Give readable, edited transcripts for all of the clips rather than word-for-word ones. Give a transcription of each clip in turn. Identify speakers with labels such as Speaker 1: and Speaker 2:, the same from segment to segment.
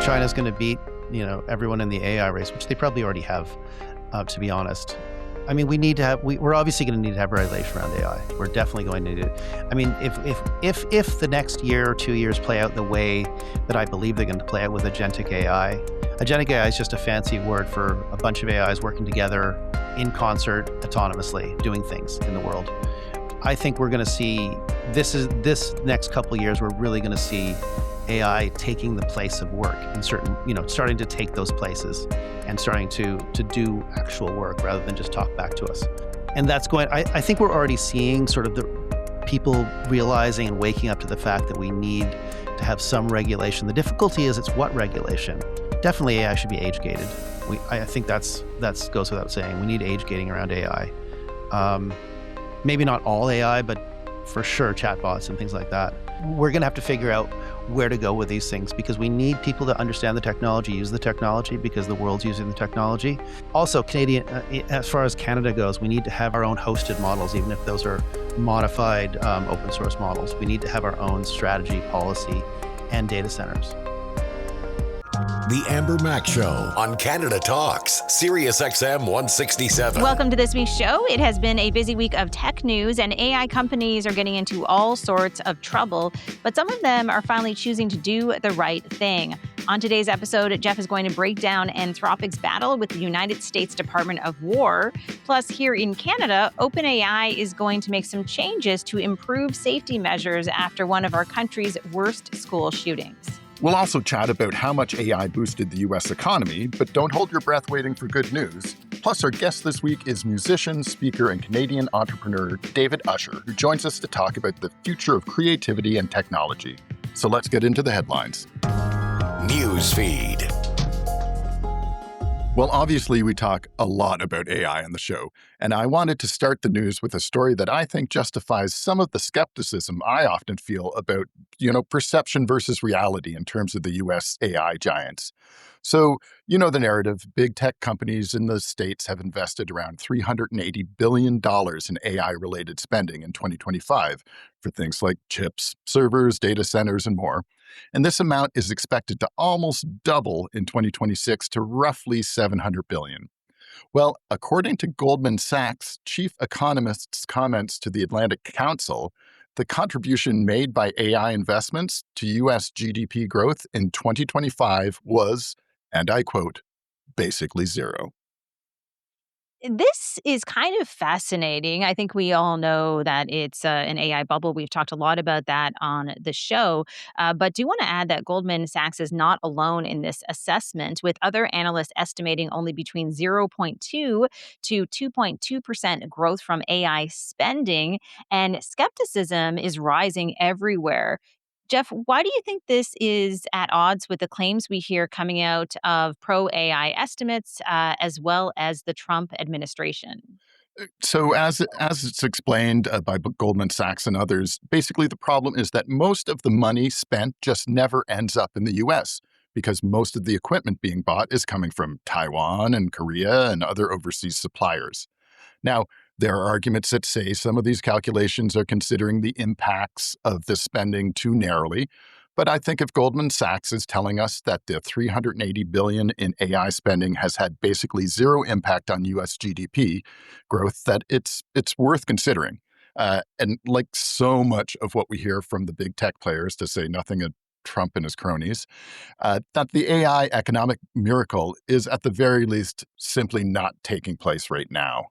Speaker 1: China's going to beat, everyone in the AI race, which they probably already have, to be honest. I mean, we're obviously going to need to have regulation around AI. We're definitely going to need it. I mean, if the next year or 2 years play out the way that I believe they're going to play out with agentic AI is just a fancy word for a bunch of AIs working together in concert, autonomously, doing things in the world. I think we're going to see this next couple of years. We're really going to see AI taking the place of work in certain, starting to take those places and starting to do actual work rather than just talk back to us. And that's I think we're already seeing sort of the people realizing and waking up to the fact that we need to have some regulation. The difficulty is it's what regulation? Definitely AI should be age gated. I think that goes without saying. We need age gating around AI. Maybe not all AI, but for sure chatbots and things like that. We're going to have to figure out where to go with these things because we need people to understand the technology, use the technology because the world's using the technology. Also, as far as Canada goes, we need to have our own hosted models, even if those are modified open source models. We need to have our own strategy, policy, and data centers.
Speaker 2: The Amber Mac Show on Canada Talks, Sirius XM 167.
Speaker 3: Welcome to this week's show. It has been a busy week of tech news, and AI companies are getting into all sorts of trouble, but some of them are finally choosing to do the right thing. On today's episode, Jeff is going to break down Anthropic's battle with the United States Department of War. Plus, here in Canada, OpenAI is going to make some changes to improve safety measures after one of our country's worst school shootings.
Speaker 4: We'll also chat about how much AI boosted the U.S. economy, but don't hold your breath waiting for good news. Plus, our guest this week is musician, speaker, and Canadian entrepreneur David Usher, who joins us to talk about the future of creativity and technology. So let's get into the headlines.
Speaker 2: Newsfeed.
Speaker 4: Well, obviously, we talk a lot about AI on the show, and I wanted to start the news with a story that I think justifies some of the skepticism I often feel about, perception versus reality in terms of the U.S. AI giants. So, the narrative. Big tech companies in the States have invested around $380 billion in AI-related spending in 2025 for things like chips, servers, data centers, and more. And this amount is expected to almost double in 2026 to roughly $700 billion. Well, according to Goldman Sachs' chief economist's comments to the Atlantic Council, the contribution made by AI investments to U.S. GDP growth in 2025 was, and I quote, basically zero.
Speaker 3: This is kind of fascinating. I think we all know that it's an AI bubble. We've talked a lot about that on the show. But do want to add that Goldman Sachs is not alone in this assessment, with other analysts estimating only between 0.2 to 2.2% growth from AI spending. And skepticism is rising everywhere. Jeff, why do you think this is at odds with the claims we hear coming out of pro-AI estimates, as well as the Trump administration?
Speaker 4: So as it's explained by Goldman Sachs and others, basically the problem is that most of the money spent just never ends up in the U.S. because most of the equipment being bought is coming from Taiwan and Korea and other overseas suppliers. Now, there are arguments that say some of these calculations are considering the impacts of this spending too narrowly. But I think if Goldman Sachs is telling us that the $380 billion in AI spending has had basically zero impact on U.S. GDP growth, that it's worth considering. And like so much of what we hear from the big tech players, to say nothing of Trump and his cronies, that the AI economic miracle is at the very least simply not taking place right now.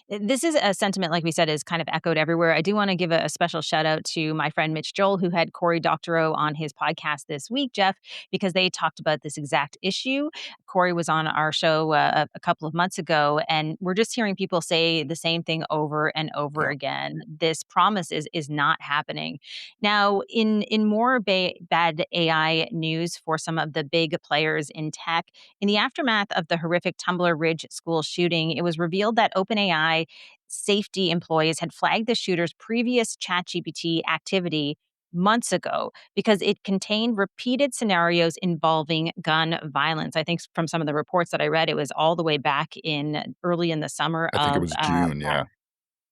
Speaker 3: This is a sentiment, like we said, is kind of echoed everywhere. I do want to give a special shout out to my friend Mitch Joel, who had Cory Doctorow on his podcast this week, Jeff, because they talked about this exact issue. Cory was on our show a couple of months ago, and we're just hearing people say the same thing over and over again. This promise is not happening. Now, in more bad AI news for some of the big players in tech, in the aftermath of the horrific Tumbler Ridge school shooting, it was revealed that OpenAI safety employees had flagged the shooter's previous ChatGPT activity months ago because it contained repeated scenarios involving gun violence. I think from some of the reports that I read, it was all the way back in early in the summer
Speaker 4: I think it was June, yeah.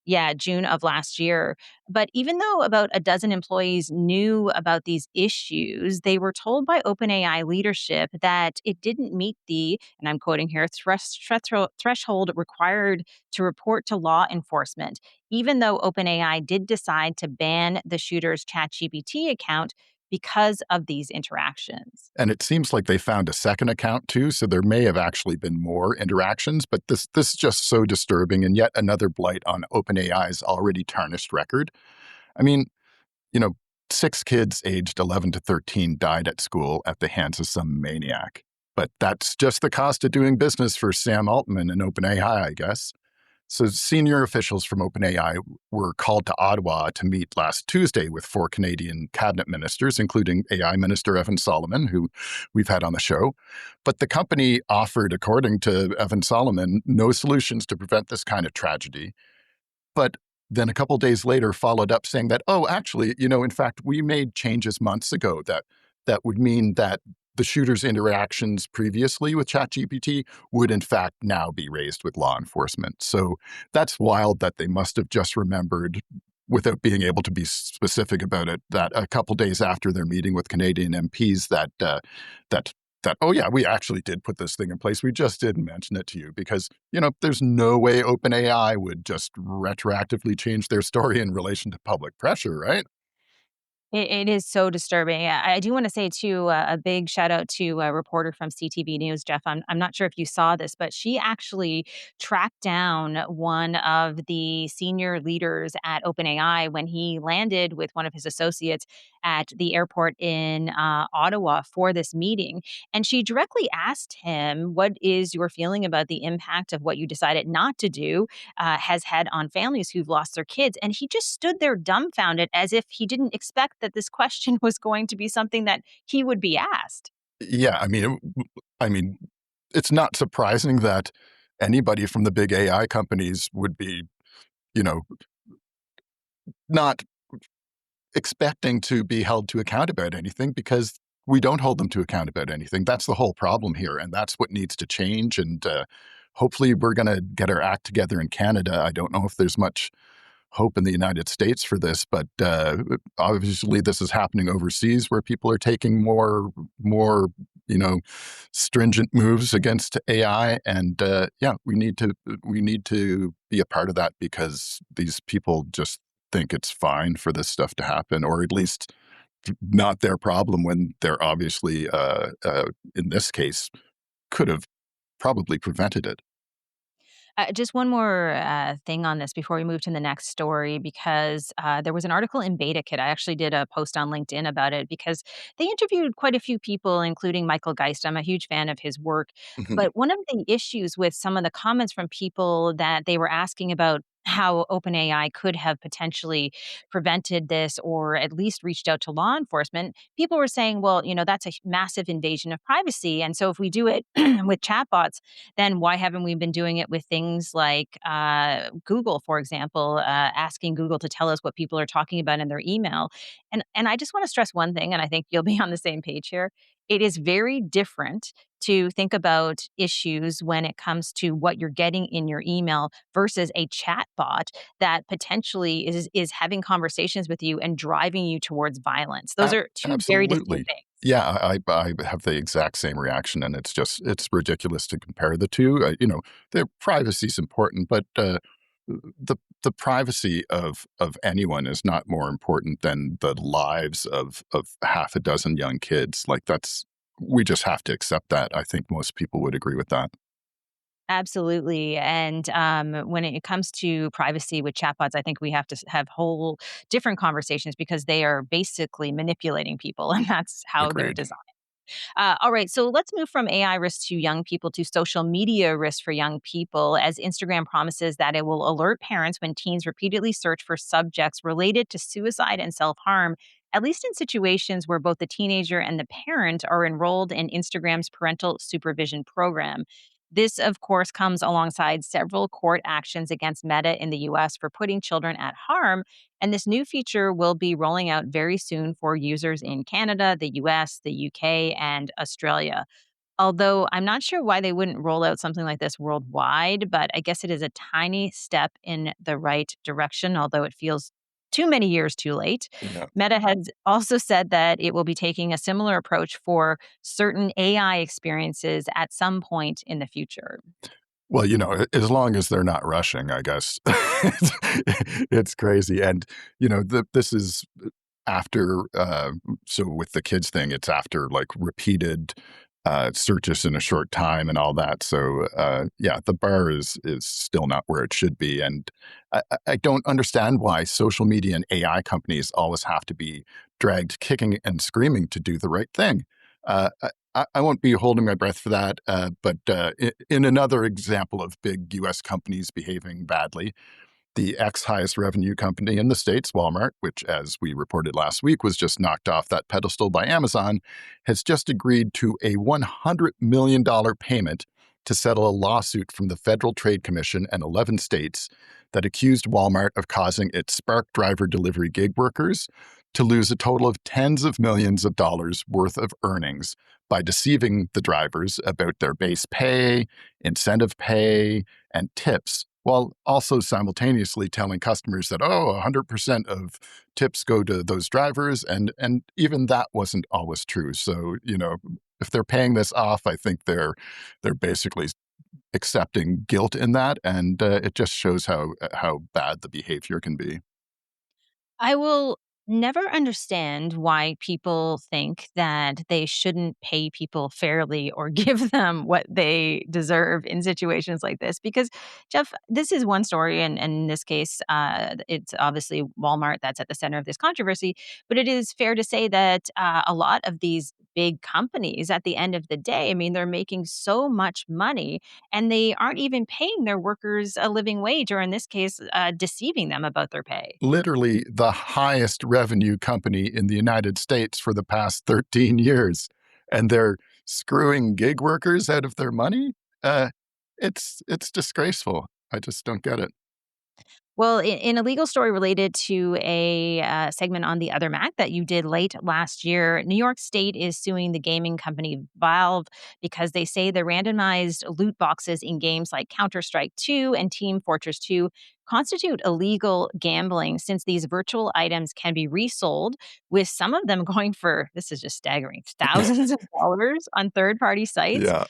Speaker 3: Yeah, June of last year. But even though about a dozen employees knew about these issues, they were told by OpenAI leadership that it didn't meet the, and I'm quoting here, threshold required to report to law enforcement, even though OpenAI did decide to ban the shooter's ChatGPT account because of these interactions.
Speaker 4: And it seems like they found a second account too, so there may have actually been more interactions, but this is just so disturbing and yet another blight on OpenAI's already tarnished record. I mean, you know, 6 kids aged 11 to 13 died at school at the hands of some maniac. But that's just the cost of doing business for Sam Altman and OpenAI, I guess. So, senior officials from OpenAI were called to Ottawa to meet last Tuesday with 4 Canadian cabinet ministers, including AI Minister Evan Solomon, who we've had on the show. But the company offered, according to Evan Solomon, no solutions to prevent this kind of tragedy. But then a couple days later followed up saying that, oh, actually, in fact, we made changes months ago that would mean that the shooter's interactions previously with ChatGPT would in fact now be raised with law enforcement. So that's wild that they must have just remembered without being able to be specific about it, that a couple days after their meeting with Canadian MPs that oh yeah, we actually did put this thing in place. We just didn't mention it to you because, there's no way OpenAI would just retroactively change their story in relation to public pressure, right?
Speaker 3: It is so disturbing. I do want to say too, a big shout out to a reporter from CTV News, Jeff. I'm not sure if you saw this, but she actually tracked down one of the senior leaders at OpenAI when he landed with one of his associates at the airport in Ottawa for this meeting, and she directly asked him, "What is your feeling about the impact of what you decided not to do has had on families who've lost their kids?" And he just stood there dumbfounded as if he didn't expect that this question was going to be something that he would be asked.
Speaker 4: Yeah, I mean, it's not surprising that anybody from the big AI companies would be, you know, not expecting to be held to account about anything because we don't hold them to account about anything. That's the whole problem here, and that's what needs to change. And hopefully, we're going to get our act together in Canada. I don't know if there's much hope in the United States for this, but obviously, this is happening overseas where people are taking more, you know, stringent moves against AI. And yeah, we need to be a part of that because these people just think it's fine for this stuff to happen, or at least not their problem when they're obviously, in this case, could have probably prevented it.
Speaker 3: Just one more thing on this before we move to the next story, because there was an article in Beta Kit. I actually did a post on LinkedIn about it because they interviewed quite a few people, including Michael Geist. I'm a huge fan of his work.
Speaker 4: Mhm.
Speaker 3: But one of the issues with some of the comments from people that they were asking about how OpenAI could have potentially prevented this or at least reached out to law enforcement, people were saying, well, that's a massive invasion of privacy. And so if we do it with chatbots, then why haven't we been doing it with things like Google, for example, asking Google to tell us what people are talking about in their email? And I just want to stress one thing, and I think you'll be on the same page here. It is very different to think about issues when it comes to what you're getting in your email versus a chat bot that potentially is having conversations with you and driving you towards violence. Those are two very distinct
Speaker 4: Absolutely.
Speaker 3: things.
Speaker 4: Yeah, I have the exact same reaction, and it's ridiculous to compare the two. Their privacy is important, but the privacy of anyone is not more important than the lives of half a dozen young kids. Like we just have to accept that. I think most people would agree with that.
Speaker 3: Absolutely. And when it comes to privacy with chatbots, I think we have to have whole different conversations because they are basically manipulating people, and that's how they're
Speaker 4: Agreed.
Speaker 3: designed. All right, so let's move from AI risks to young people to social media risks for young people, as Instagram promises that it will alert parents when teens repeatedly search for subjects related to suicide and self harm, at least in situations where both the teenager and the parent are enrolled in Instagram's parental supervision program. This, of course, comes alongside several court actions against Meta in the US for putting children at harm. And this new feature will be rolling out very soon for users in Canada, the US, the UK, and Australia. Although I'm not sure why they wouldn't roll out something like this worldwide, but I guess it is a tiny step in the right direction, although it feels too many years too late.
Speaker 4: Yeah.
Speaker 3: Meta has also said that it will be taking a similar approach for certain AI experiences at some point in the future.
Speaker 4: Well, as long as they're not rushing, I guess. it's, it's crazy. And, this is after, so with the kids thing, it's after like repeated searches in a short time and all that. So, yeah, the bar is still not where it should be. And I don't understand why social media and AI companies always have to be dragged kicking and screaming to do the right thing. I won't be holding my breath for that. But in another example of big US companies behaving badly, the ex highest revenue company in the States, Walmart, which, as we reported last week, was just knocked off that pedestal by Amazon, has just agreed to a $100 million payment to settle a lawsuit from the Federal Trade Commission and 11 states that accused Walmart of causing its Spark driver delivery gig workers to lose a total of tens of millions of dollars worth of earnings by deceiving the drivers about their base pay, incentive pay, and tips, while also simultaneously telling customers that, 100% of tips go to those drivers. And even that wasn't always true. So, if they're paying this off, I think they're basically accepting guilt in that. And it just shows how bad the behavior can be.
Speaker 3: I will never understand why people think that they shouldn't pay people fairly or give them what they deserve in situations like this. Because, Jeff, this is one story, and in this case, it's obviously Walmart that's at the center of this controversy. But it is fair to say that a lot of these big companies, at the end of the day, I mean, they're making so much money and they aren't even paying their workers a living wage, or in this case, deceiving them about their pay.
Speaker 4: Literally the highest revenue company in the United States for the past 13 years. And they're screwing gig workers out of their money? Uh, it's disgraceful. I just don't get it.
Speaker 3: Well, in a legal story related to a segment on TheOtherMac that you did late last year, New York State is suing the gaming company Valve because they say the randomized loot boxes in games like Counter Strike 2 and Team Fortress 2 constitute illegal gambling since these virtual items can be resold, with some of them going for, this is just staggering, thousands of dollars on third party sites.
Speaker 4: Yeah.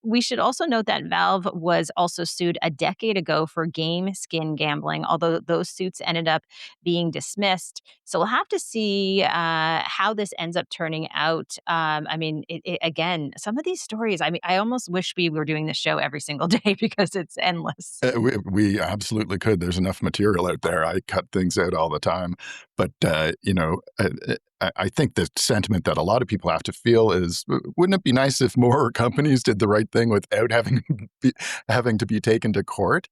Speaker 3: We should also note that Valve was also sued a decade ago for game skin gambling, although those suits ended up being dismissed. So we'll have to see how this ends up turning out. I mean, again, some of these stories, I mean, I almost wish we were doing this show every single day because it's endless.
Speaker 4: We absolutely could. There's enough material out there. I cut things out all the time. But, I think the sentiment that a lot of people have to feel is, wouldn't it be nice if more companies did the right thing without having to be taken to court?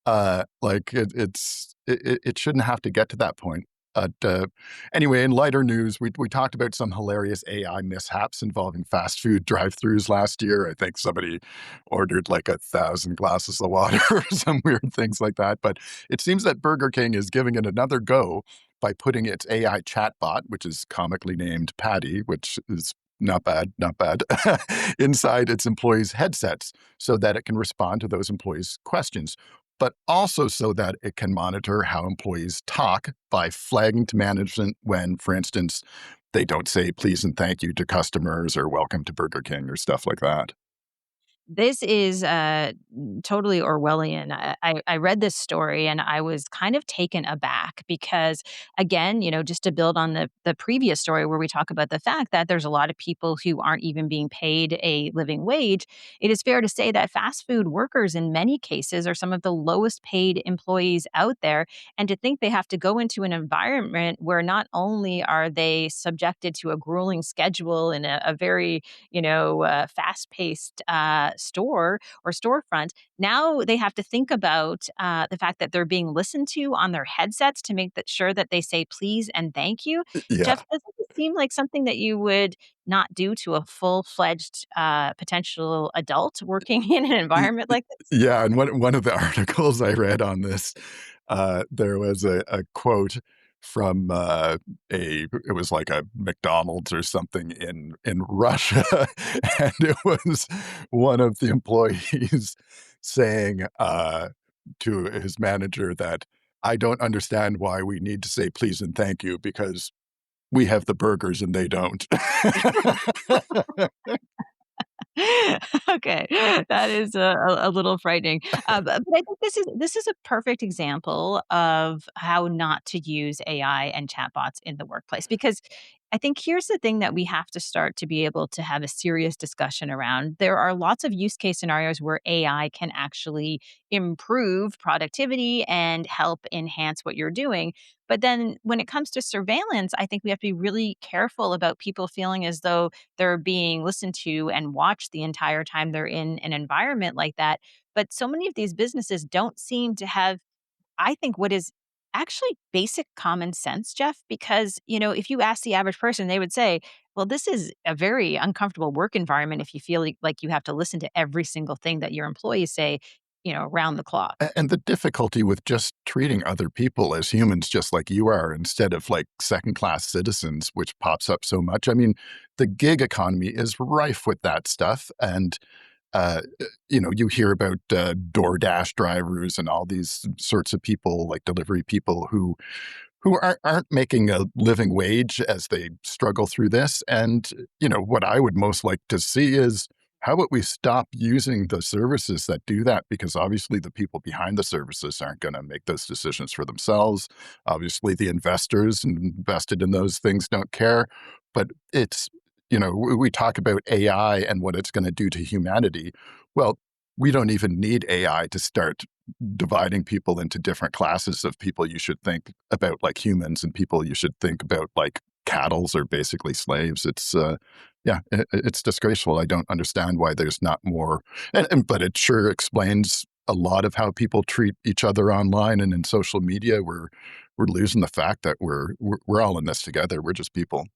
Speaker 4: Like it shouldn't have to get to that point. But anyway, in lighter news, we talked about some hilarious AI mishaps involving fast food drive-throughs last year. I think somebody ordered like 1,000 glasses of water or some weird things like that. But it seems that Burger King is giving it another go by putting its AI chatbot, which is comically named Patty, which is not bad, inside its employees' headsets so that it can respond to those employees' questions, but also so that it can monitor how employees talk by flagging to management when, for instance, they don't say please and thank you to customers or welcome to Burger King or stuff like that.
Speaker 3: This is totally Orwellian. I read this story and I was kind of taken aback because, again, just to build on the previous story where we talk about the fact that there's a lot of people who aren't even being paid a living wage, it is fair to say that fast food workers, in many cases, are some of the lowest paid employees out there. And to think they have to go into an environment where not only are they subjected to a grueling schedule and a very fast paced store or storefront. Now they have to think about the fact that they're being listened to on their headsets to make sure that they say please and thank you.
Speaker 4: Yeah.
Speaker 3: Jeff, doesn't it seem like something that you would not do to a full fledged potential adult working in an environment like this?
Speaker 4: Yeah, and one of the articles I read on this, there was a quote from it was like a McDonald's or something in Russia, and it was one of the employees saying to his manager that I don't understand why we need to say please and thank you because we have the burgers and they don't.
Speaker 3: Okay, that is a little frightening. But I think this is a perfect example of how not to use AI and chatbots in the workplace, because I think here's the thing that we have to start to be able to have a serious discussion around. There are lots of use case scenarios where AI can actually improve productivity and help enhance what you're doing. But then when it comes to surveillance, I think we have to be really careful about people feeling as though they're being listened to and watched the entire time they're in an environment like that. But so many of these businesses don't seem to have, I think, what is actually basic common sense, Jeff, because, if you ask the average person, they would say, well, this is a very uncomfortable work environment if you feel like you have to listen to every single thing that your employees say, around the clock.
Speaker 4: And the difficulty with just treating other people as humans just like you are instead of like second class citizens, which pops up so much. I mean, the gig economy is rife with that stuff. And you hear about DoorDash drivers and all these sorts of people, like delivery people who aren't making a living wage as they struggle through this. And what I would most like to see is how about we stop using the services that do that? Because obviously the people behind the services aren't going to make those decisions for themselves. Obviously, the investors invested in those things don't care. But it's we talk about AI and what it's going to do to humanity. Well, we don't even need AI to start dividing people into different classes of people you should think about like humans and people you should think about like cattles or basically slaves. It's disgraceful. I don't understand why there's not more, but it sure explains a lot of how people treat each other online and in social media. We're losing the fact that we're all in this together. We're just people.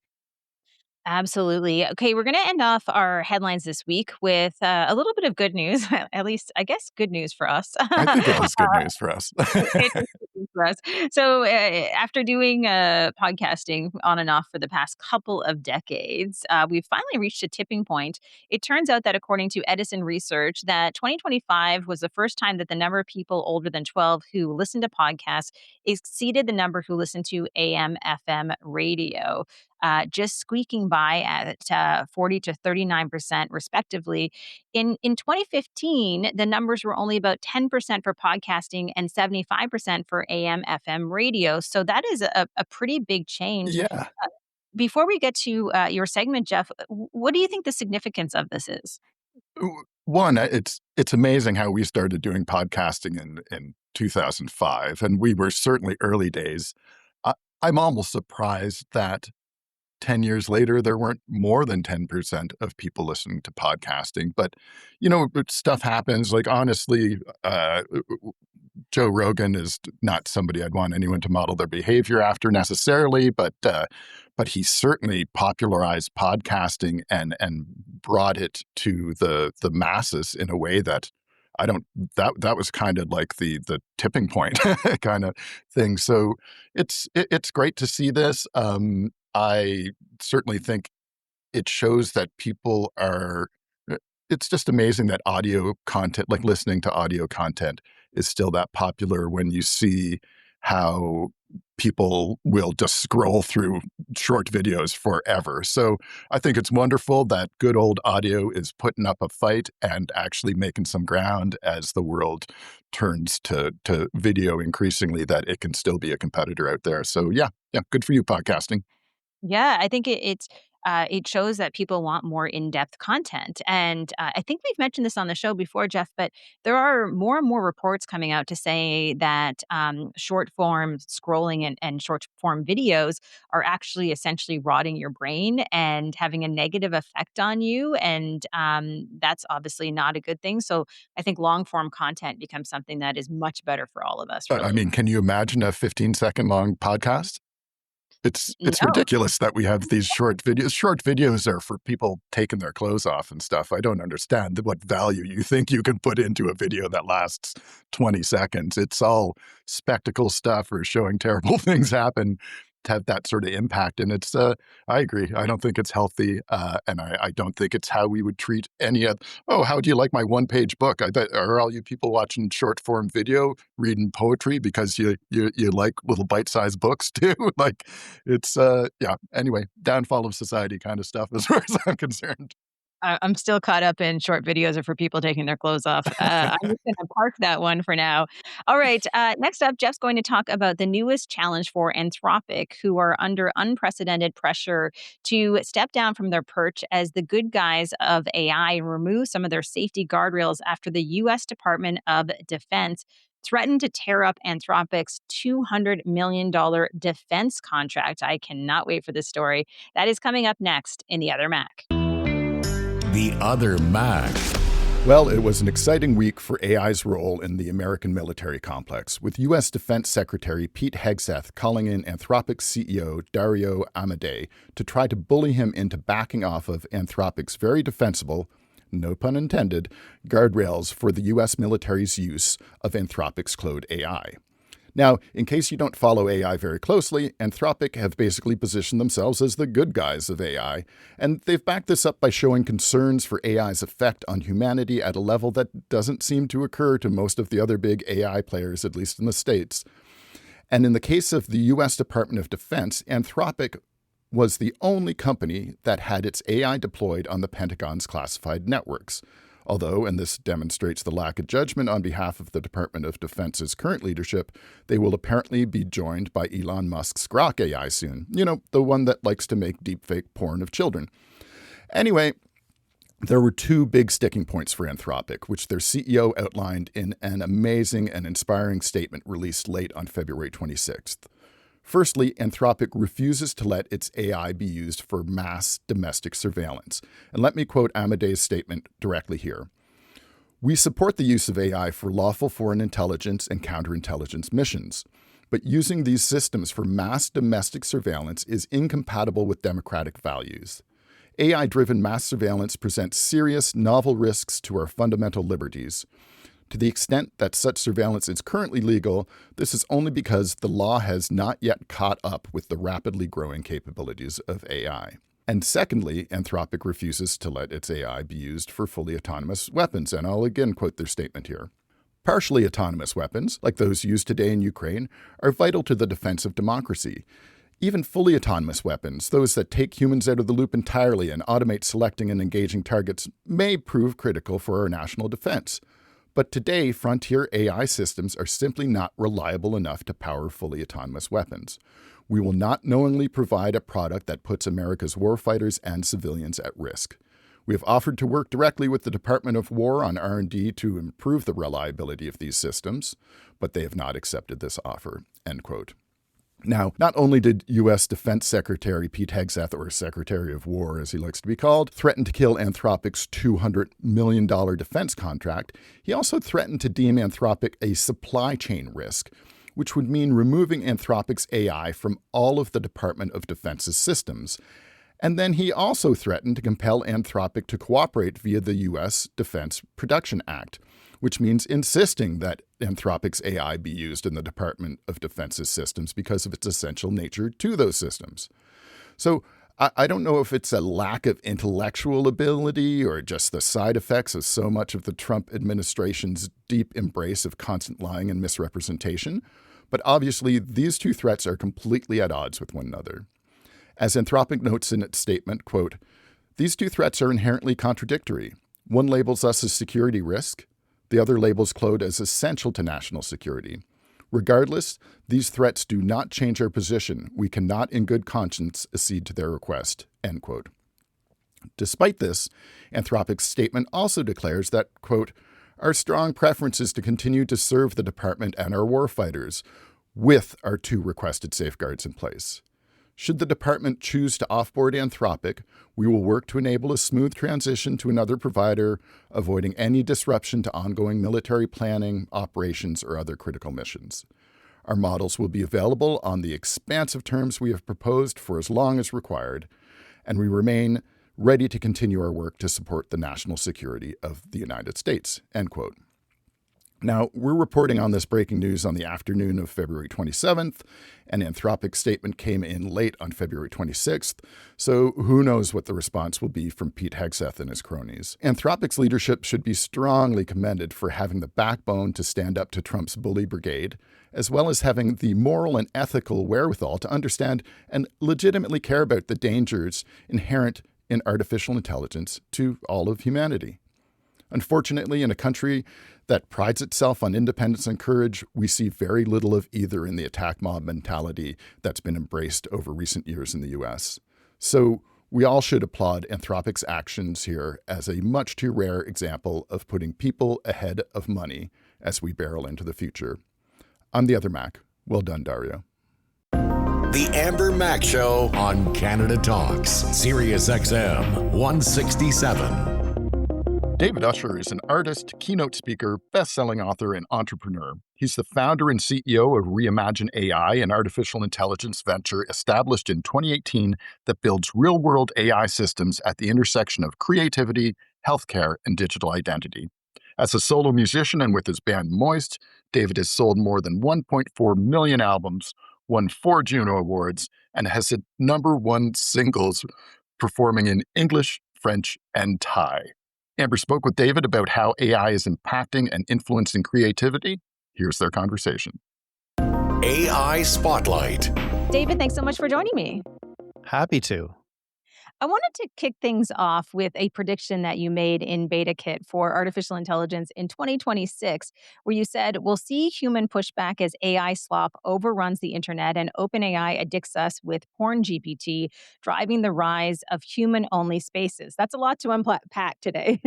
Speaker 3: Absolutely. Okay, we're going to end off our headlines this week with a little bit of good news, at least, I guess, good news for us.
Speaker 4: I think it is good news for us.
Speaker 3: It is working for us. So, after doing podcasting on and off for the past couple of decades, we've finally reached a tipping point. It turns out that according to Edison Research, that 2025 was the first time that the number of people older than 12 who listened to podcasts exceeded the number who listened to AM/FM radio, just squeaking by at 40 to 39% respectively. In 2015, the numbers were only about 10% for podcasting and 75% for AM/FM radio. So that is a pretty big change.
Speaker 4: Yeah.
Speaker 3: Before we get to your segment, Jeff, what do you think the significance of this is?
Speaker 4: One, it's amazing how we started doing podcasting in 2005, and we were certainly early days. I, I'm almost surprised that 10 years later, there weren't more than 10% of people listening to podcasting. But, stuff happens. Like, honestly, Joe Rogan is not somebody I'd want anyone to model their behavior after necessarily, but he certainly popularized podcasting and brought it to the masses in a way that I don't that was kind of like the tipping point kind of thing. So it's great to see this. I certainly think it shows that people are it's just amazing that audio content, like listening to audio content, is still that popular when you see how people will just scroll through short videos forever. So I think it's wonderful that good old audio is putting up a fight and actually making some ground as the world turns to video increasingly, that it can still be a competitor out there. So yeah, good for you, podcasting.
Speaker 3: Yeah, I think it shows that people want more in-depth content, and I think we've mentioned this on the show before, Jeff. But there are more and more reports coming out to say that short form scrolling and short form videos are actually essentially rotting your brain and having a negative effect on you, and that's obviously not a good thing. So I think long form content becomes something that is much better for all of us.
Speaker 4: I
Speaker 3: Really.
Speaker 4: mean, can you imagine a 15-second long podcast? It's
Speaker 3: No.
Speaker 4: ridiculous that we have these short videos. Short videos are for people taking their clothes off and stuff. I don't understand what value you think you can put into a video that lasts 20 seconds. It's all spectacle stuff or showing terrible things happen to have that sort of impact. And I agree. I don't think it's healthy. And I don't think it's how we would treat any of, oh, how do you like my one-page book? I bet, are all you people watching short form video reading poetry because you like little bite-sized books too? Like, it's, yeah, anyway, downfall of society kind of stuff as far as I'm concerned.
Speaker 3: I'm still caught up in short videos are for people taking their clothes off. I'm just gonna park that one for now. All right, next up, Jeff's going to talk about the newest challenge for Anthropic, who are under unprecedented pressure to step down from their perch as the good guys of AI and remove some of their safety guardrails after the U.S. Department of Defense threatened to tear up Anthropic's $200 million defense contract. I cannot wait for this story. That is coming up next in The Other Mac.
Speaker 2: The Other Mac.
Speaker 4: Well, it was an exciting week for AI's role in the American military complex, with U.S. Defense Secretary Pete Hegseth calling in Anthropic's CEO Dario Amodei to try to bully him into backing off of Anthropic's very defensible, no pun intended, guardrails for the U.S. military's use of Anthropic's Claude AI. Now, in case you don't follow AI very closely, Anthropic have basically positioned themselves as the good guys of AI, and they've backed this up by showing concerns for AI's effect on humanity at a level that doesn't seem to occur to most of the other big AI players, at least in the States. And in the case of the U.S. Department of Defense, Anthropic was the only company that had its AI deployed on the Pentagon's classified networks. Although, and this demonstrates the lack of judgment on behalf of the Department of Defense's current leadership, they will apparently be joined by Elon Musk's Grok AI soon. You know, the one that likes to make deepfake porn of children. Anyway, there were two big sticking points for Anthropic, which their CEO outlined in an amazing and inspiring statement released late on February 26th. Firstly, Anthropic refuses to let its AI be used for mass domestic surveillance. And let me quote Amodei's statement directly here. We support the use of AI for lawful foreign intelligence and counterintelligence missions, but using these systems for mass domestic surveillance is incompatible with democratic values. AI-driven mass surveillance presents serious, novel risks to our fundamental liberties. To the extent that such surveillance is currently legal, this is only because the law has not yet caught up with the rapidly growing capabilities of AI. And secondly, Anthropic refuses to let its AI be used for fully autonomous weapons, and I'll again quote their statement here. Partially autonomous weapons, like those used today in Ukraine, are vital to the defense of democracy. Even fully autonomous weapons, those that take humans out of the loop entirely and automate selecting and engaging targets, may prove critical for our national defense. But today, frontier AI systems are simply not reliable enough to power fully autonomous weapons. We will not knowingly provide a product that puts America's warfighters and civilians at risk. We have offered to work directly with the Department of War on R&D to improve the reliability of these systems, but they have not accepted this offer." End quote. Now, not only did U.S. Defense Secretary Pete Hegseth, or Secretary of War as he likes to be called, threaten to kill Anthropic's $200 million defense contract, he also threatened to deem Anthropic a supply chain risk, which would mean removing Anthropic's AI from all of the Department of Defense's systems. And then he also threatened to compel Anthropic to cooperate via the U.S. Defense Production Act, which means insisting that Anthropic's AI be used in the Department of Defense's systems because of its essential nature to those systems. So I don't know if it's a lack of intellectual ability or just the side effects of so much of the Trump administration's deep embrace of constant lying and misrepresentation, but obviously these two threats are completely at odds with one another. As Anthropic notes in its statement, quote, "These two threats are inherently contradictory. One labels us as security risk. The other labels Claude as essential to national security. Regardless, these threats do not change our position. We cannot in good conscience accede to their request." End quote. Despite this, Anthropic's statement also declares that, quote, "Our strong preference is to continue to serve the department and our warfighters with our two requested safeguards in place. Should the department choose to offboard Anthropic, we will work to enable a smooth transition to another provider, avoiding any disruption to ongoing military planning, operations, or other critical missions. Our models will be available on the expansive terms we have proposed for as long as required, and we remain ready to continue our work to support the national security of the United States, end quote. Now, we're reporting on this breaking news on the afternoon of February 27th. An Anthropic statement came in late on February 26th, so who knows what the response will be from Pete Hegseth and his cronies. Anthropic's leadership should be strongly commended for having the backbone to stand up to Trump's bully brigade, as well as having the moral and ethical wherewithal to understand and legitimately care about the dangers inherent in artificial intelligence to all of humanity. Unfortunately, in a country that prides itself on independence and courage, we see very little of either in the attack mob mentality that's been embraced over recent years in the US. So we all should applaud Anthropic's actions here as a much too rare example of putting people ahead of money as we barrel into the future. I'm TheOtherMac. Well done, Dario.
Speaker 2: The Amber Mac Show on Canada Talks, Sirius XM 167.
Speaker 4: David Usher is an artist, keynote speaker, best-selling author, and entrepreneur. He's the founder and CEO of Reimagine AI, an artificial intelligence venture established in 2018 that builds real-world AI systems at the intersection of creativity, healthcare, and digital identity. As a solo musician and with his band Moist, David has sold more than 1.4 million albums, won 4 Juno Awards, and has hit #1 singles performing in English, French, and Thai. Amber spoke with David about how AI is impacting and influencing creativity. Here's their conversation.
Speaker 2: AI Spotlight.
Speaker 3: David, thanks so much for joining me.
Speaker 1: Happy to.
Speaker 3: I wanted to kick things off with a prediction that you made in Beta Kit for artificial intelligence in 2026, where you said, we'll see human pushback as AI slop overruns the internet and OpenAI addicts us with porn GPT, driving the rise of human-only spaces. That's a lot to unpack today.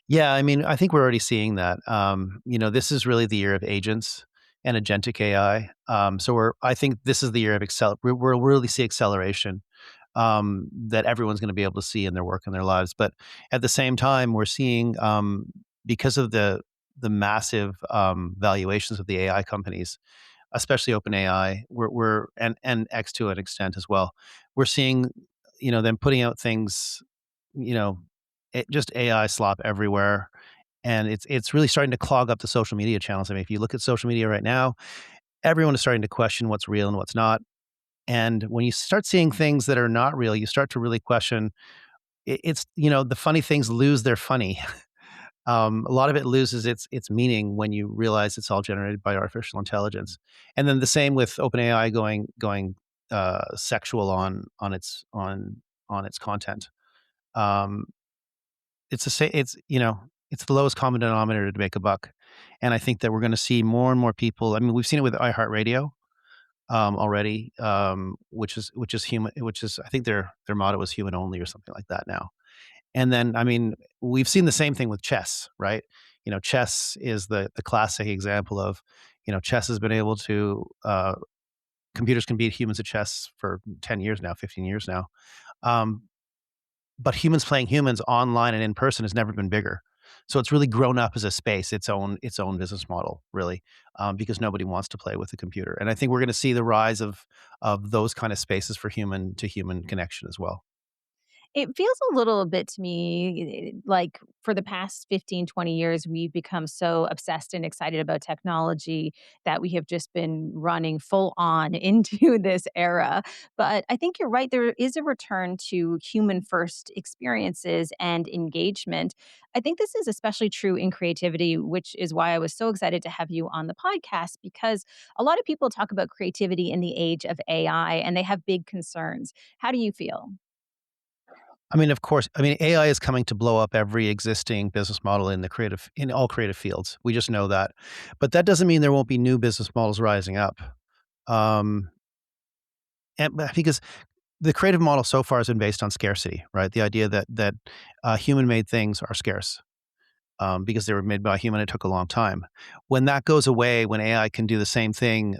Speaker 1: Yeah, I mean, I think we're already seeing that. This is really the year of agents and agentic AI. I think this is the year of we'll really see acceleration that everyone's going to be able to see in their work and their lives. But at the same time, we're seeing because of the massive valuations of the AI companies, especially OpenAI, and X to an extent as well. We're seeing, them putting out things, just AI slop everywhere, and it's really starting to clog up the social media channels. I mean, if you look at social media right now, everyone is starting to question what's real and what's not. And when you start seeing things that are not real, you start to really question. The funny things lose their funny. A lot of it loses its meaning when you realize it's all generated by artificial intelligence. And then the same with OpenAI going sexual on its content. It's the same. It's the lowest common denominator to make a buck. And I think that we're going to see more and more people. I mean, we've seen it with iHeartRadio already, which is human, I think their motto was human only or something like that now. And then, I mean, we've seen the same thing with chess, right? Chess is the classic example of, chess has been able to, computers can beat humans at chess for 10 years now, 15 years now. But humans playing humans online and in person has never been bigger. So it's really grown up as a space, its own business model, really, because nobody wants to play with a computer. And I think we're going to see the rise of those kind of spaces for human to human connection as well.
Speaker 3: It feels a little bit to me like for the past 15, 20 years, we've become so obsessed and excited about technology that we have just been running full on into this era. But I think you're right. There is a return to human first experiences and engagement. I think this is especially true in creativity, which is why I was so excited to have you on the podcast, because a lot of people talk about creativity in the age of AI and they have big concerns. How do you feel?
Speaker 1: I mean, of course, AI is coming to blow up every existing business model in all creative fields. We just know that. But that doesn't mean there won't be new business models rising up. Um, because the creative model so far has been based on scarcity, right? The idea that human-made things are scarce because they were made by a human. It took a long time. When that goes away, when AI can do the same thing,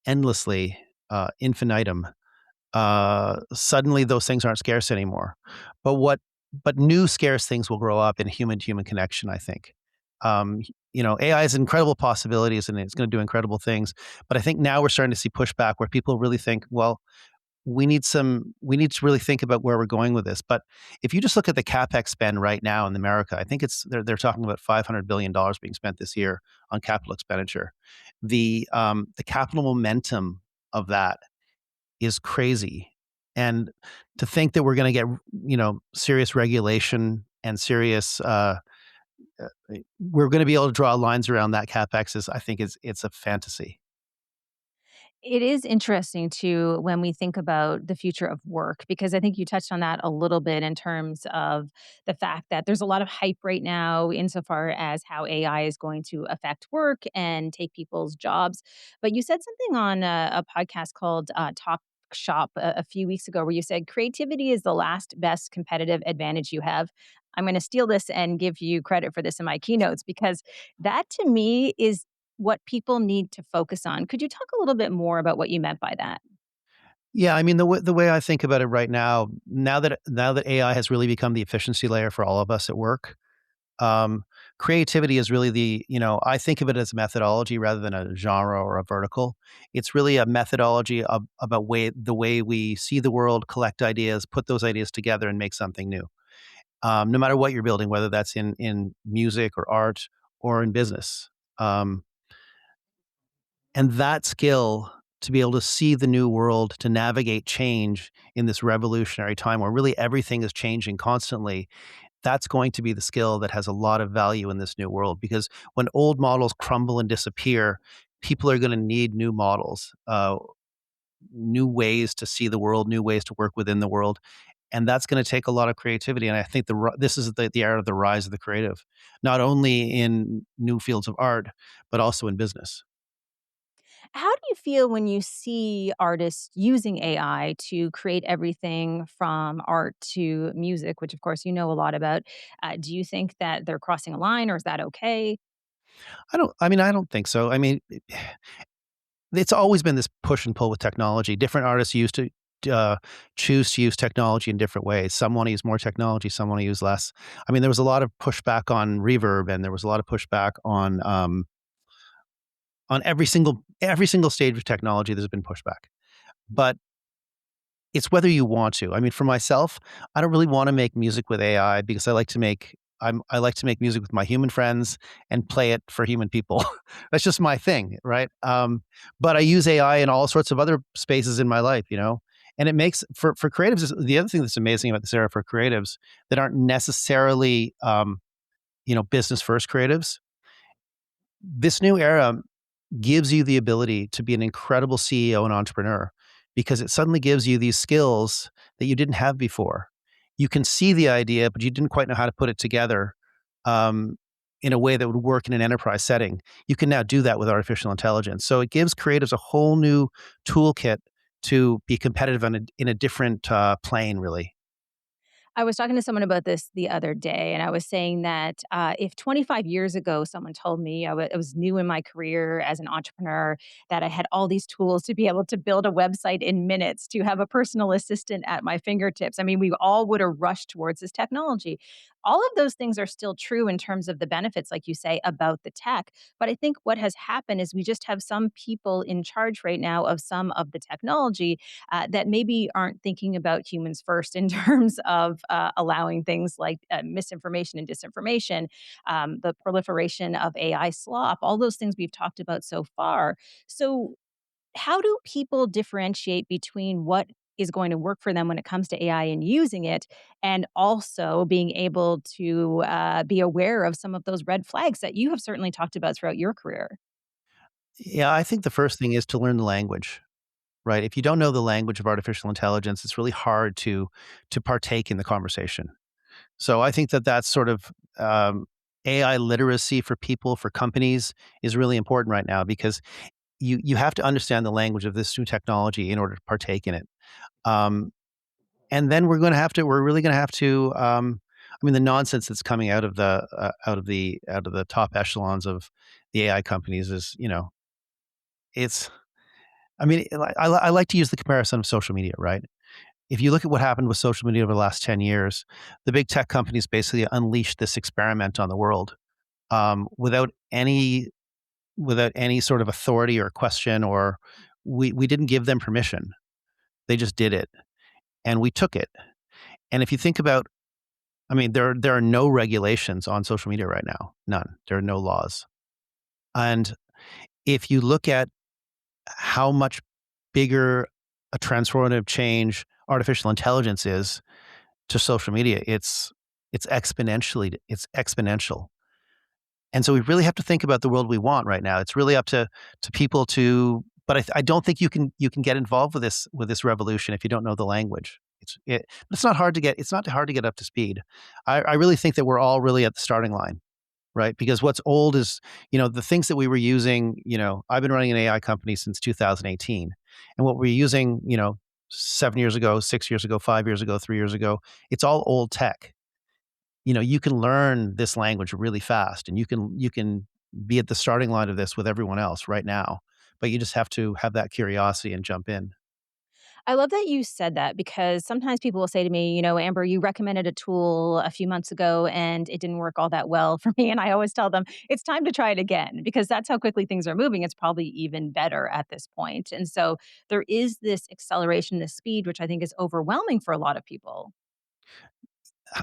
Speaker 1: endlessly, infinitum, suddenly those things aren't scarce anymore. But new scarce things will grow up in human to human connection, I think. Um, AI has incredible possibilities and it's going to do incredible things. But I think now we're starting to see pushback where people really think, well, we need to really think about where we're going with this. But if you just look at the capex spend right now in America, I think they're talking about $500 billion being spent this year on capital expenditure. The capital momentum of that is crazy, and to think that we're going to get serious regulation and serious we're going to be able to draw lines around that capex is I think it's a fantasy.
Speaker 3: It is interesting too when we think about the future of work, because I think you touched on that a little bit in terms of the fact that there's a lot of hype right now insofar as how AI is going to affect work and take people's jobs. But you said something on a podcast called Talk Shop a few weeks ago where you said creativity is the last best competitive advantage you have. I'm going to steal this and give you credit for this in my keynotes because that to me is what people need to focus on. Could you talk a little bit more about what you meant by that?
Speaker 1: Yeah, I mean the way I think about it right now, now that AI has really become the efficiency layer for all of us at work, um, creativity is really I think of it as a methodology rather than a genre or a vertical. It's really a methodology of about the way we see the world, collect ideas, put those ideas together, and make something new. No matter what you're building, whether that's in music or art or in business. Um, and that skill to be able to see the new world, to navigate change in this revolutionary time where really everything is changing constantly, that's going to be the skill that has a lot of value in this new world. Because when old models crumble and disappear, people are going to need new models, new ways to see the world, new ways to work within the world. And that's going to take a lot of creativity. And I think this is the era of the rise of the creative, not only in new fields of art, but also in business.
Speaker 3: How do you feel when you see artists using AI to create everything from art to music, which of course you know a lot about? Do you think that they're crossing a line or is that okay?
Speaker 1: I don't think so. I mean, it's always been this push and pull with technology. Different artists used to uh, choose to use technology in different ways. Some want to use more technology, some want to use less. I mean, there was a lot of pushback on reverb, and there was a lot of pushback on every single stage of technology. There's been pushback, but it's whether you want to. I mean, for myself, I don't really want to make music with AI because I like to make music with my human friends and play it for human people. That's just my thing, right? But I use AI in all sorts of other spaces in my life, and it makes for creatives. The other thing that's amazing about this era for creatives that aren't necessarily business first creatives. This new era gives you the ability to be an incredible CEO and entrepreneur because it suddenly gives you these skills that you didn't have before. You can see the idea, but you didn't quite know how to put it together um, in a way that would work in an enterprise setting. You can now do that with artificial intelligence. So it gives creatives a whole new toolkit to be competitive in a different plane, really.
Speaker 3: I was talking to someone about this the other day, and I was saying that if 25 years ago someone told me I was new in my career as an entrepreneur, that I had all these tools to be able to build a website in minutes, to have a personal assistant at my fingertips, I mean, we all would have rushed towards this technology. All of those things are still true in terms of the benefits, like you say, about the tech. But I think what has happened is we just have some people in charge right now of some of the technology that maybe aren't thinking about humans first in terms of allowing things like misinformation and disinformation, the proliferation of AI slop, all those things we've talked about so far. So, how do people differentiate between what is going to work for them when it comes to AI and using it, and also being able to be aware of some of those red flags that you have certainly talked about throughout your career?
Speaker 1: Yeah, I think the first thing is to learn the language. Right? If you don't know the language of artificial intelligence, it's really hard to partake in the conversation. So I think that that's sort of AI literacy for people, for companies, is really important right now because you have to understand the language of this new technology in order to partake in it. Um, and then we're really going to have to. I mean, the nonsense that's coming out of the top echelons of the AI companies is, it's. I mean, I like to use the comparison of social media, right? If you look at what happened with social media over the last 10 years, the big tech companies basically unleashed this experiment on the world. without any sort of authority or question, or we didn't give them permission. They just did it, and we took it. And if you think about, I mean, there are no regulations on social media right now, none. There are no laws. And if you look at how much bigger a transformative change artificial intelligence is to social media, it's exponential. And so we really have to think about the world we want right now. It's really up to people to, but I don't think you can get involved with this revolution if you don't know the language. It's not hard to get. It's not hard to get up to speed. I really think that we're all really at the starting line, right? Because what's old is, the things that we were using. I've been running an AI company since 2018, and what we're using, 7 years ago, 6 years ago, 5 years ago, 3 years ago, it's all old tech. You can learn this language really fast, and you can be at the starting line of this with everyone else right now. But you just have to have that curiosity and jump in.
Speaker 3: I love that you said that because sometimes people will say to me, Amber, you recommended a tool a few months ago and it didn't work all that well for me. And I always tell them it's time to try it again because that's how quickly things are moving. It's probably even better at this point. And so there is this acceleration, this speed, which I think is overwhelming for a lot of people.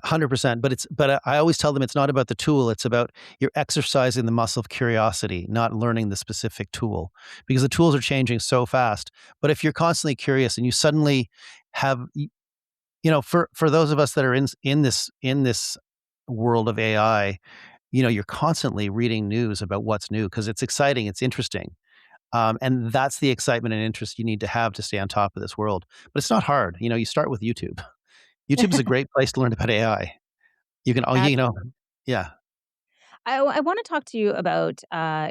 Speaker 1: 100%. But I always tell them it's not about the tool. It's about you're exercising the muscle of curiosity, not learning the specific tool, because the tools are changing so fast. But if you're constantly curious and you suddenly have, for those of us that are in this world of AI, you're constantly reading news about what's new because it's exciting, it's interesting. And that's the excitement and interest you need to have to stay on top of this world. But it's not hard. You start with YouTube. YouTube is a great place to learn about AI. You can, oh, yeah,
Speaker 3: I want to talk to you about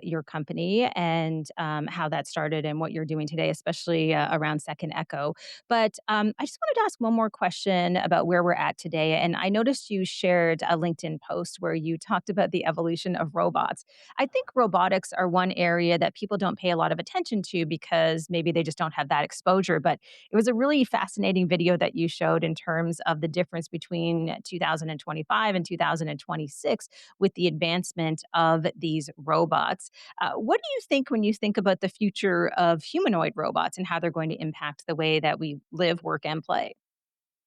Speaker 3: your company and how that started and what you're doing today, especially around Second Echo. But I just wanted to ask one more question about where we're at today. And I noticed you shared a LinkedIn post where you talked about the evolution of robots. I think robotics are one area that people don't pay a lot of attention to because maybe they just don't have that exposure. But it was a really fascinating video that you showed in terms of the difference between 2025 and 2026 with the advancement of these robots. What do you think when you think about the future of humanoid robots and how they're going to impact the way that we live, work, and play?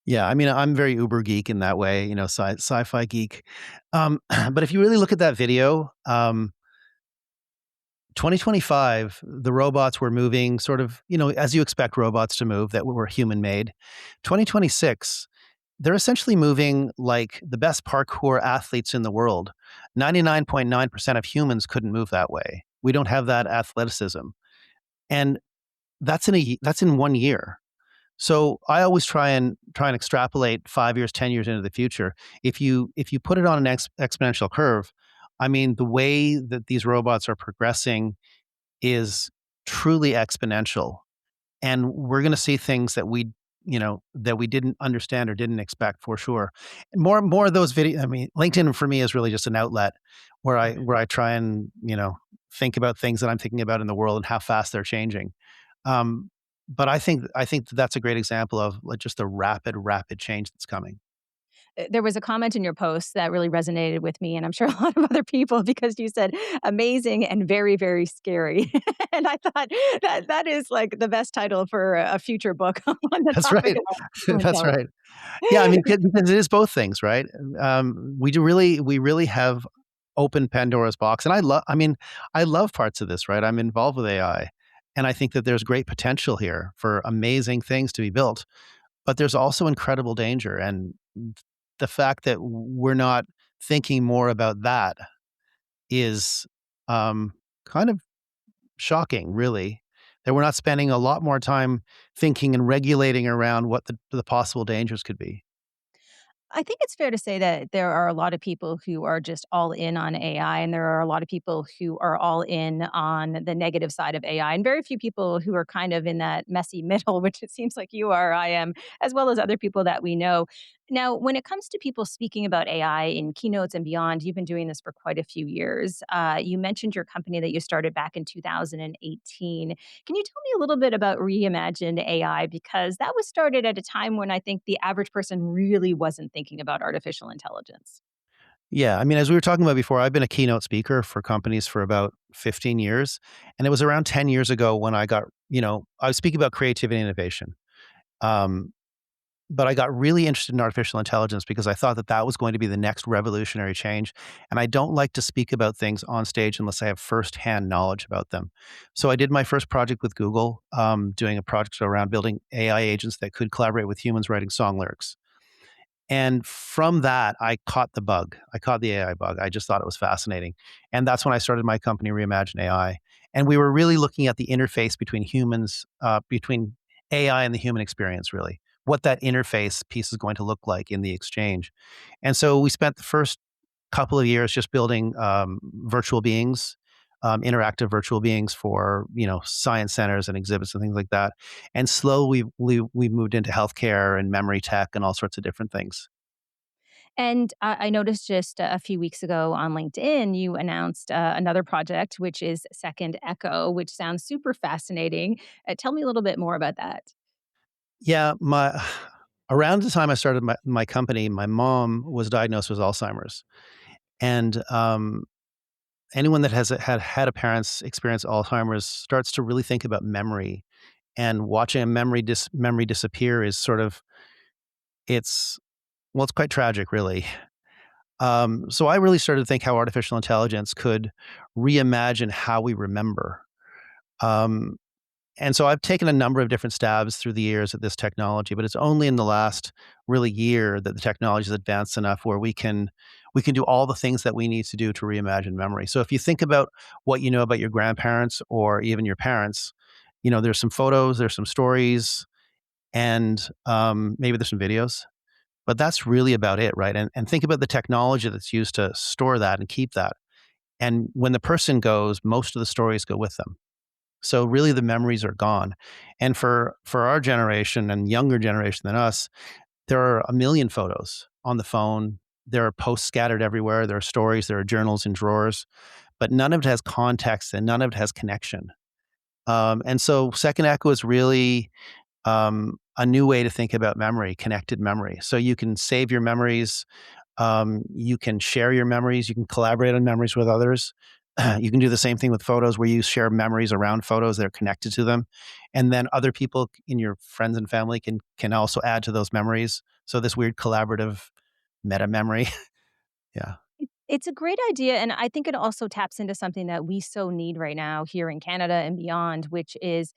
Speaker 1: yeah. I mean, I'm very uber geek in that way, sci-fi geek. But if you really look at that video, 2025, the robots were moving sort of, as you expect robots to move that were human made. 2026, they're essentially moving like the best parkour athletes in the world. 99.9% of humans couldn't move that way. We don't have that athleticism. And that's in 1 year. So I always try and extrapolate 5 years, 10 years into the future. If you put it on an exponential curve, I mean, the way that these robots are progressing is truly exponential, and we're going to see things that we didn't understand or didn't expect for sure. More of those video. I mean, LinkedIn for me is really just an outlet where I try and think about things that I'm thinking about in the world and how fast they're changing. But I think that's a great example of like just the rapid change that's coming.
Speaker 3: There was a comment in your post that really resonated with me, and I'm sure a lot of other people, because you said amazing and very, very scary. And I thought that is like the best title for a future book on the
Speaker 1: That's
Speaker 3: topic
Speaker 1: right.
Speaker 3: of artificial
Speaker 1: That's right. Yeah, I mean, because it is both things, right? We really have opened Pandora's box, and I mean, I love parts of this, right? I'm involved with AI, and I think that there's great potential here for amazing things to be built, but there's also incredible danger, and the fact that we're not thinking more about that is kind of shocking, really. That we're not spending a lot more time thinking and regulating around what the possible dangers could be.
Speaker 3: I think it's fair to say that there are a lot of people who are just all in on AI, and there are a lot of people who are all in on the negative side of AI, and very few people who are kind of in that messy middle, which it seems like you are, I am, as well as other people that we know. Now, when it comes to people speaking about AI in keynotes and beyond, you've been doing this for quite a few years. You mentioned your company that you started back in 2018. Can you tell me a little bit about Reimagined AI? Because that was started at a time when I think the average person really wasn't thinking about artificial intelligence.
Speaker 1: Yeah, I mean, as we were talking about before, I've been a keynote speaker for companies for about 15 years, and it was around 10 years ago when I was speaking about creativity and innovation. Um, but I got really interested in artificial intelligence because I thought that that was going to be the next revolutionary change, and I don't like to speak about things on stage unless I have firsthand knowledge about them. So I did my first project with Google, doing a project around building AI agents that could collaborate with humans writing song lyrics. And from that, I caught the bug. I caught the AI bug. I just thought it was fascinating. And that's when I started my company, Reimagine AI. And we were really looking at the interface between humans, between AI and the human experience, really, what that interface piece is going to look like in the exchange. And so we spent the first couple of years just building virtual beings, interactive virtual beings for science centers and exhibits and things like that. And slowly we moved into healthcare and memory tech and all sorts of different things.
Speaker 3: And I noticed just a few weeks ago on LinkedIn, you announced another project, which is Second Echo, which sounds super fascinating. Tell me a little bit more about that.
Speaker 1: Yeah, my around the time I started my company, my mom was diagnosed with Alzheimer's, and anyone that has had a parent's experience Alzheimer's starts to really think about memory, and watching a memory disappear is sort of it's well, it's quite tragic, really. So I really started to think how artificial intelligence could reimagine how we remember. Um, and so I've taken a number of different stabs through the years at this technology, but it's only in the last really year that the technology has advanced enough where we can do all the things that we need to do to reimagine memory. So if you think about what you know about your grandparents or even your parents, there's some photos, there's some stories, and maybe there's some videos. But that's really about it, right? And think about the technology that's used to store that and keep that. And when the person goes, most of the stories go with them. So really the memories are gone. And for our generation and younger generation than us, there are a million photos on the phone. There are posts scattered everywhere. There are stories, there are journals in drawers, but none of it has context and none of it has connection. And so Second Echo is really a new way to think about memory, connected memory. So you can save your memories, you can share your memories, you can collaborate on memories with others. You can do the same thing with photos where you share memories around photos that are connected to them. And then other people in your friends and family can also add to those memories. So this weird collaborative meta memory. Yeah.
Speaker 3: It's a great idea, and I think it also taps into something that we so need right now here in Canada and beyond, which is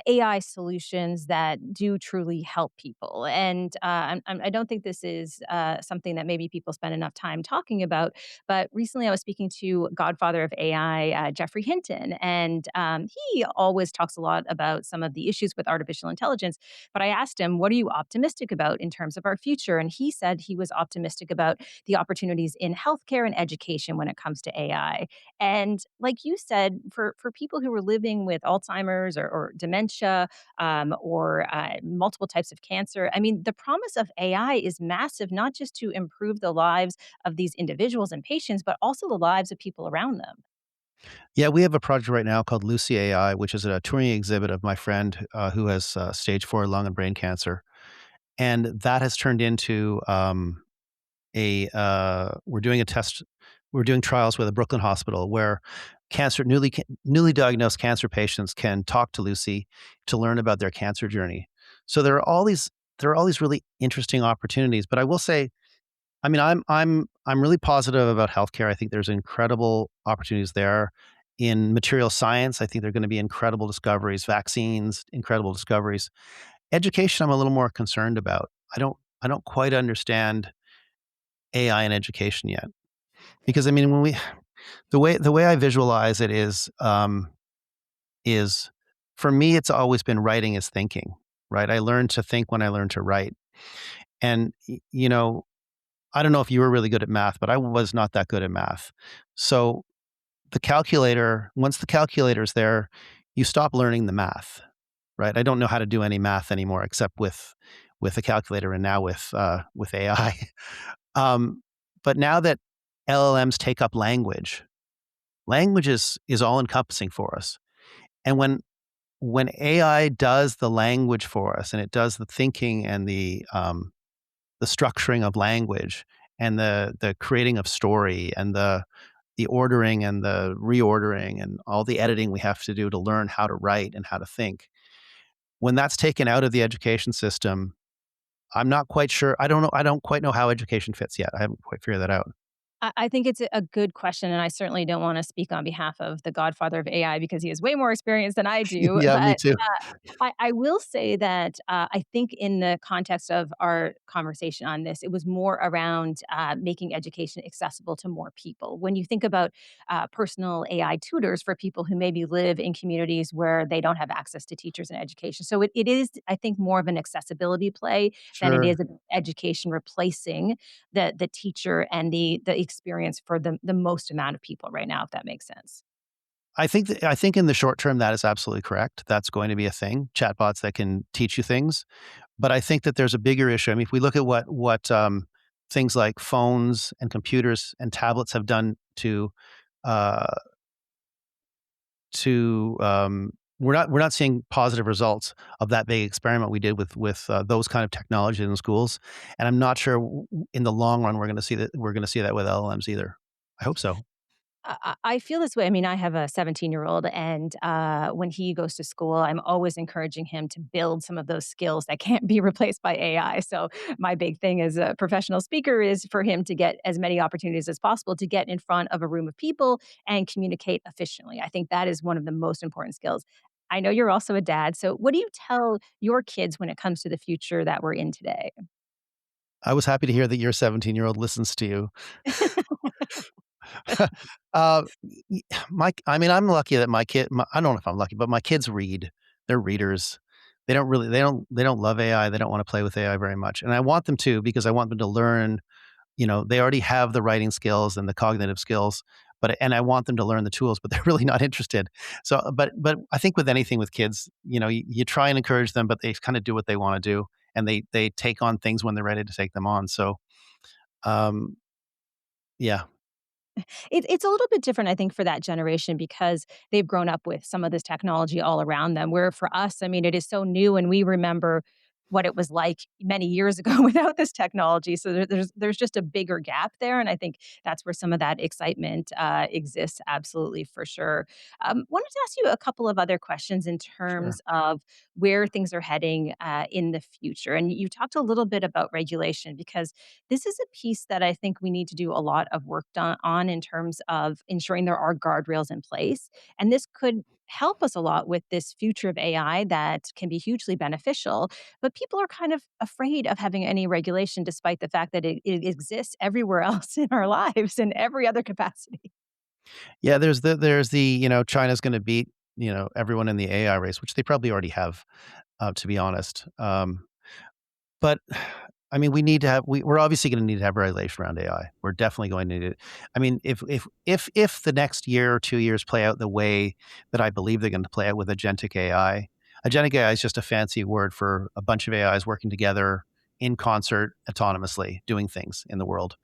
Speaker 3: AI solutions that do truly help people. And I don't think this is something that maybe people spend enough time talking about. But recently, I was speaking to Godfather of AI, Jeffrey Hinton, and he always talks a lot about some of the issues with artificial intelligence. But I asked him, "What are you optimistic about in terms of our future?" And he said he was optimistic about the opportunities in healthcare and education when it comes to AI. And like you said, for people who are living with Alzheimer's or dementia or multiple types of cancer, I mean, the promise of AI is massive, not just to improve the lives of these individuals and patients, but also the lives of people around them.
Speaker 1: Yeah, we have a project right now called Lucy AI, which is a touring exhibit of my friend who has stage 4 lung and brain cancer. And that has turned into we're doing a test we're doing trials with a Brooklyn hospital where newly diagnosed cancer patients can talk to Lucy to learn about their cancer journey. So there are all these really interesting opportunities. But I will say, I mean, I'm really positive about healthcare. I think there's incredible opportunities there. In material science, I think there are going to be incredible discoveries, vaccines, incredible discoveries. Education, I'm a little more concerned about. I don't quite understand AI in education yet. Because I mean, when we the way I visualize it is for me, it's always been writing is thinking, right? I learned to think when I learned to write. And I don't know if you were really good at math, but I was not that good at math. So once the calculator's there, you stop learning the math, right? I don't know how to do any math anymore except with a calculator and now with AI. Um, but now that LLMs take up language is all encompassing for us. And when AI does the language for us and it does the thinking and the structuring of language, and the creating of story and the ordering and the reordering and all the editing we have to do to learn how to write and how to think. When that's taken out of the education system, I'm not quite sure. I don't quite know how education fits yet. I haven't quite figured that out.
Speaker 3: I think it's a good question, and I certainly don't wanna speak on behalf of the godfather of AI because he has way more experience than I do,
Speaker 1: Yeah, me
Speaker 3: but,
Speaker 1: too.
Speaker 3: I will say that, I think in the context of our conversation on this, it was more around, making education accessible to more people. When you think about, personal AI tutors for people who maybe live in communities where they don't have access to teachers and education. So it is, I think, more of an accessibility play than it is
Speaker 1: Sure.
Speaker 3: an education replacing the teacher and the experience for the most amount of people right now, if that makes sense.
Speaker 1: I think in the short term, that is absolutely correct. That's going to be a thing, chatbots that can teach you things. But I think that there's a bigger issue. I mean, if we look at what things like phones and computers and tablets have done uh, we're not seeing positive results of that big experiment we did with those kind of technologies in schools, and I'm not sure in the long run we're going to see that with LLMs either. I hope so.
Speaker 3: I feel this way. I mean, I have a 17-year-old, and when he goes to school, I'm always encouraging him to build some of those skills that can't be replaced by AI. So, my big thing as a professional speaker is for him to get as many opportunities as possible to get in front of a room of people and communicate efficiently. I think that is one of the most important skills. I know you're also a dad. So, what do you tell your kids when it comes to the future that we're in today?
Speaker 1: I was happy to hear that your 17-year-old listens to you. Uh, I mean, I'm lucky that I don't know if I'm lucky, but my kids read. They're readers. They don't love AI. They don't wanna play with AI very much, and I want them to because I want them to learn. They already have the writing skills and the cognitive skills, and I want them to learn the tools, but they're really not interested. So, but I think with anything with kids, you try and encourage them, but they kinda do what they wanna do, and they take on things when they're ready to take them on. So, um, yeah,
Speaker 3: It's a little bit different, I think, for that generation because they've grown up with some of this technology all around them. Where for us, I mean, it is so new, and we remember what it was like many years ago without this technology. So there's just a bigger gap there, and I think that's where some of that excitement exists. Absolutely, for sure. Wanted to ask you a couple of other questions in
Speaker 1: sure.
Speaker 3: terms of where things are heading in the future, and you talked a little bit about regulation because this is a piece that I think we need to do a lot of work on in terms of ensuring there are guardrails in place. And this could help us a lot with this future of AI that can be hugely beneficial. But people are kind of afraid of having any regulation, despite the fact that it exists everywhere else in our lives in every other capacity.
Speaker 1: Yeah, China's gonna beat, everyone in the AI race, which they probably already have, to be honest. But I mean, we're obviously gonna need to have regulation around AI. We're definitely going to need it. I mean, if the next year or 2 years play out the way that I believe they're gonna play out with agentic AI is just a fancy word for a bunch of AIs working together in concert autonomously, doing things in the world.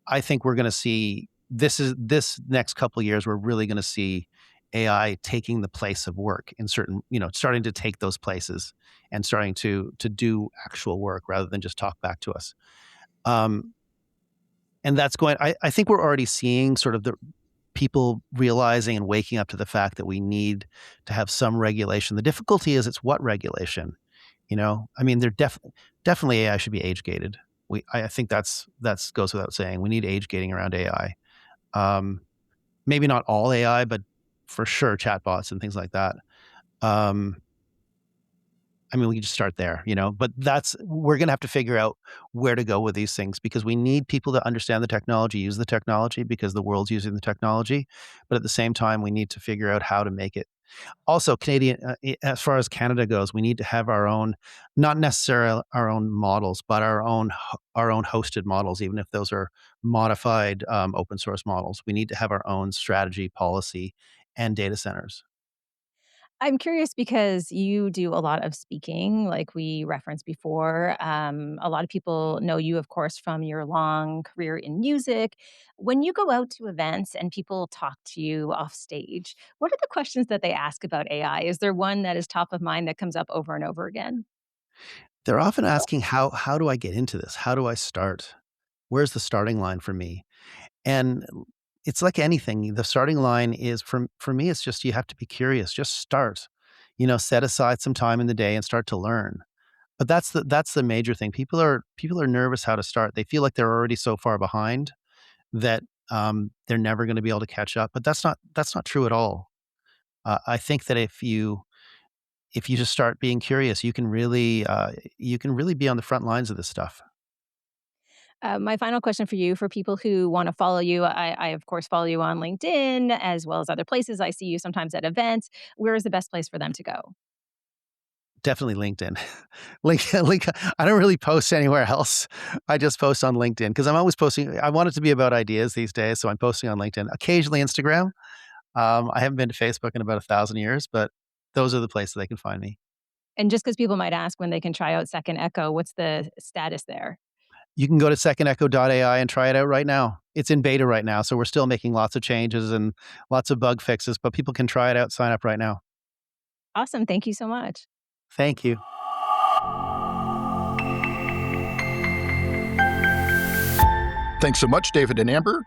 Speaker 1: I think we're gonna see this next couple of years, we're really gonna see AI taking the place of work in certain, starting to take those places and starting to do actual work rather than just talk back to us. Um, and I think we're already seeing sort of the people realizing and waking up to the fact that we need to have some regulation. The difficulty is it's what regulation, I mean, definitely AI should be age gated. I think that's goes without saying. We need age gating around AI. Um, Maybe not all AI, but for sure chatbots and things like that. Um, I mean, we can just start there, but we're going to have to figure out where to go with these things because we need people to understand the technology, use the technology because the world's using the technology. But at the same time, we need to figure out how to make it. Also, as far as Canada goes, we need to have our own, not necessarily our own models, but our own hosted models, even if those are modified open source models. We need to have our own strategy, policy, and data centers.
Speaker 3: I'm curious because you do a lot of speaking, like we referenced before. A lot of people know you, of course, from your long career in music. When you go out to events and people talk to you off stage, what are the questions that they ask about AI? Is there one that is top of mind that comes up over and over again?
Speaker 1: They're often asking, how do I get into this? How do I start? Where's the starting line for me? And it's like anything. The starting line is for me, it's just you have to be curious. Just start. Set aside some time in the day and start to learn. But that's the major thing. People are nervous how to start. They feel like they're already so far behind that they're never going to be able to catch up. But that's not true at all. I think that if you just start being curious, you can really be on the front lines of this stuff.
Speaker 3: My final question for you, for people who want to follow you, I of course follow you on LinkedIn as well as other places. I see you sometimes at events. Where is the best place for them to go?
Speaker 1: Definitely LinkedIn. I don't really post anywhere else. I just post on LinkedIn because I'm always posting. I want it to be about ideas these days, so I'm posting on LinkedIn. Occasionally Instagram. I haven't been to Facebook in about 1,000 years, but those are the places they can find me.
Speaker 3: And just because people might ask when they can try out Second Echo, what's the status there?
Speaker 1: You can go to secondecho.ai and try it out right now. It's in beta right now, so we're still making lots of changes and lots of bug fixes, but people can try it out, sign up right now.
Speaker 3: Awesome. Thank you so much.
Speaker 1: Thank you.
Speaker 4: Thanks so much, David and Amber.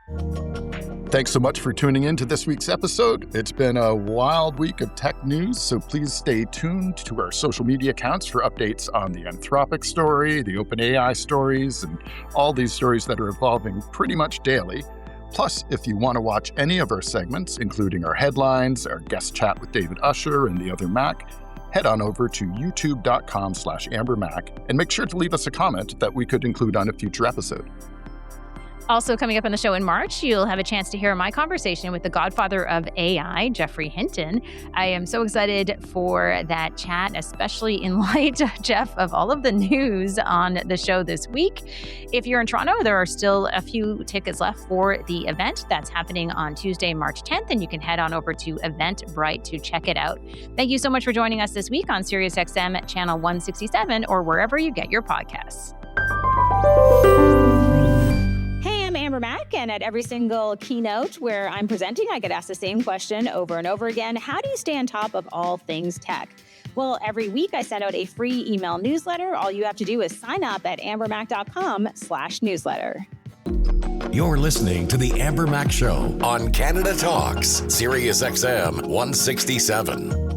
Speaker 4: Thanks so much for tuning in to this week's episode. It's been a wild week of tech news, so please stay tuned to our social media accounts for updates on the Anthropic story, the OpenAI stories, and all these stories that are evolving pretty much daily. Plus, if you want to watch any of our segments, including our headlines, our guest chat with David Usher and TheOtherMac, head on over to youtube.com/AmberMac and make sure to leave us a comment that we could include on a future episode.
Speaker 3: Also, coming up on the show in March, you'll have a chance to hear my conversation with the godfather of AI, Geoffrey Hinton. I am so excited for that chat, especially in light, Jeff, of all of the news on the show this week. If you're in Toronto, there are still a few tickets left for the event that's happening on Tuesday, March 10th, and you can head on over to Eventbrite to check it out. Thank you so much for joining us this week on SiriusXM Channel 167 or wherever you get your podcasts. Hey, I'm Amber Mack, and at every single keynote where I'm presenting, I get asked the same question over and over again. How do you stay on top of all things tech? Well, every week I send out a free email newsletter. All you have to do is sign up at ambermac.com/newsletter.
Speaker 2: You're listening to The Amber Mac Show on Canada Talks, SiriusXM 167.